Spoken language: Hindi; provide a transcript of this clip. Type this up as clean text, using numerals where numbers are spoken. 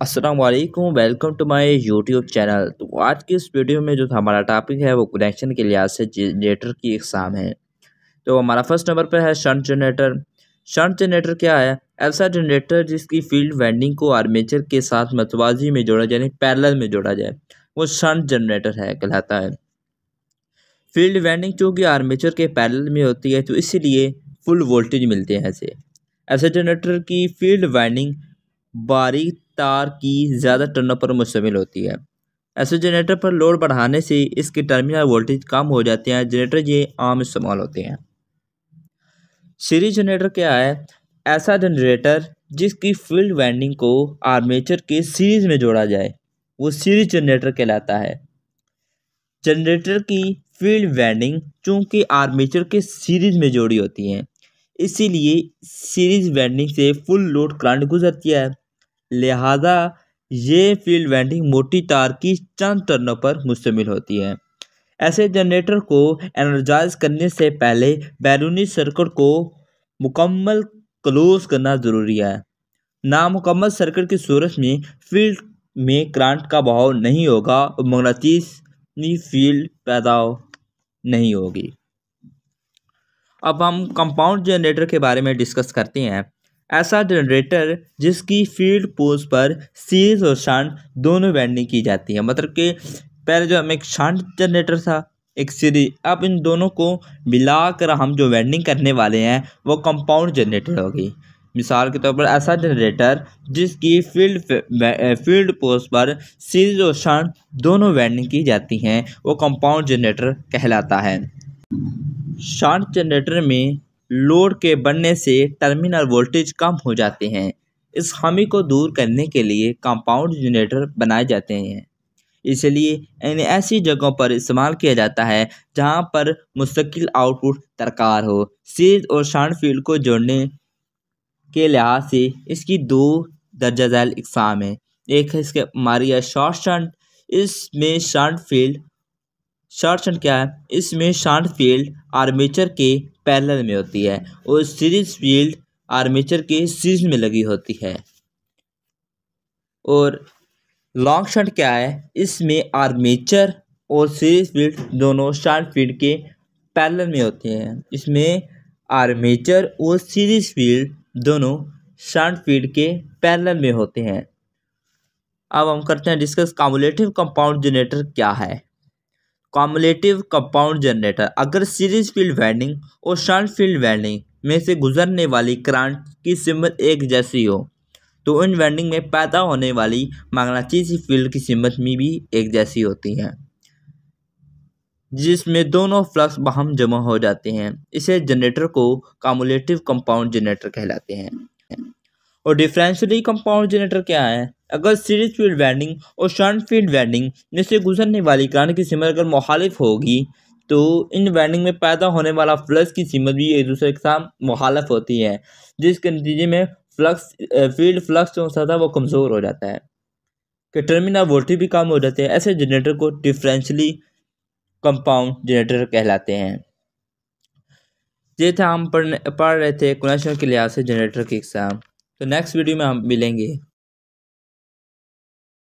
अस्सलाम वालेकुम, welcome to my YouTube channel. तो आज की इस वीडियो में जो हमारा टॉपिक है वो कनेक्शन के लिहाज से जनरेटर की इकसाम है। तो हमारा फर्स्ट नंबर पर है शंट जनरेटर। शंट जनरेटर क्या है? ऐसा जनरेटर जिसकी फील्ड वाइंडिंग को आर्मेचर के साथ मतवाजी में जोड़ा जाए, यानी पैरेलल में जोड़ा जाए, वो शंट जनरेटर है कहलाता है। फील्ड वाइंडिंग चूँकि आर्मेचर के पैरेलल में होती है तो इसीलिए फुल वोल्टेज मिलते हैं ऐसे ऐसे जनरेटर की फील्ड वाइंडिंग बारीक तार की ज़्यादा टर्नों पर मुश्तमिल होती है। ऐसे जनरेटर पर लोड बढ़ाने से इसके टर्मिनल वोल्टेज कम हो जाते हैं। जनरेटर ये आम इस्तेमाल होते हैं। सीरीज जनरेटर क्या है? ऐसा जनरेटर जिसकी फील्ड वाइंडिंग को आर्मेचर के सीरीज में जोड़ा जाए, वो सीरीज जनरेटर कहलाता है। जनरेटर की फील्ड वाइंडिंग चूंकि आर्मेचर के सीरीज में जोड़ी होती हैं, इसीलिए सीरीज वाइंडिंग से फुल लोड करंट गुजरती है। लिहाजा ये फील्ड वाइंडिंग मोटी तार की चंद टर्नों पर मुश्तमिल होती है। ऐसे जनरेटर को एनर्जाइज करने से पहले बैरूनी सर्किट को मुकम्मल क्लोज करना ज़रूरी है। नामुकम्मल सर्किट की सूरत में फील्ड में करंट का बहाव नहीं होगा और मगनातीसी फील्ड पैदा नहीं होगी। अब हम कंपाउंड जनरेटर के बारे में डिस्कस करते हैं। ऐसा जनरेटर जिसकी फील्ड पोल्स पर सीरीज और शंट दोनों वाइंडिंग की जाती है। मतलब कि पहले जो हमें एक शंट जनरेटर था, एक सीरीज, अब इन दोनों को मिलाकर हम जो वाइंडिंग करने वाले हैं वो कंपाउंड जनरेटर होगी। मिसाल के तौर पर ऐसा जनरेटर जिसकी फील्ड पोल्स पर सीरीज और शंट दोनों वाइंडिंग की जाती हैं वो कंपाउंड जनरेटर कहलाता है। शंट जनरेटर में लोड के बढ़ने से टर्मिनल वोल्टेज कम हो जाते हैं। इस खामी को दूर करने के लिए कंपाउंड जनरेटर बनाए जाते हैं। इसलिए इन्हें ऐसी जगहों पर इस्तेमाल किया जाता है जहां पर मुस्तकिल आउटपुट दरकार हो। सीरीज और शंट फील्ड को जोड़ने के लिहाज से इसकी दो दर्जा झैल इकसाम है। एक है इसके हमारी है शॉर्ट शंट। इसमें शॉर्ट शंट क्या है? इसमें शंट फील्ड आर्मेचर के पैरेलल में होती है और सीरीज फील्ड आर्मेचर के सीरीज में लगी होती है। और लॉन्ग शंट क्या है? इसमें आर्मेचर और सीरीज फील्ड दोनों शंट फील्ड के पैरेलल में होते हैं। इसमें आर्मेचर और सीरीज फील्ड दोनों शंट फील्ड के पैरेलल में होते हैं। अब हम करते हैं डिस्कस कम्युलेटिव कंपाउंड जनरेटर क्या है। कम्युलेटिव कंपाउंड जनरेटर अगर सीरीज फील्ड वाइंडिंग और शंट फील्ड वाइंडिंग में से गुजरने वाली करंट की सिमत एक जैसी हो तो इन वाइंडिंग में पैदा होने वाली मगनातीसी फील्ड की सिमत में भी एक जैसी होती हैं, जिसमें दोनों फ्लक्स बहम जमा हो जाते हैं। इसे जनरेटर को कम्युलेटिव कंपाउंड जनरेटर कहलाते हैं। और डिफरेंशियली कंपाउंड जनरेटर क्या है? अगर सीरीज फील्ड वाइंडिंग और शंट फील्ड वाइंडिंग में से गुजरने वाली करंट की सिमत अगर मुखालिफ होगी तो इन वाइंडिंग में पैदा होने वाला फ्लक्स की सिमत भी एक दूसरे के साथ मुखालिफ होती है, जिसके नतीजे में फील्ड फ्लक्स जो होता है वो कमज़ोर हो जाता है कि टर्मिनल वोल्टेज भी कम हो जाते हैं। ऐसे जनरेटर को डिफरेंशियली कंपाउंड जनरेटर कहलाते हैं। ये था हम पढ़ रहे थे कनेक्शन के लिहाज से जनरेटर के एग्जाम। तो नेक्स्ट वीडियो में हम मिलेंगे।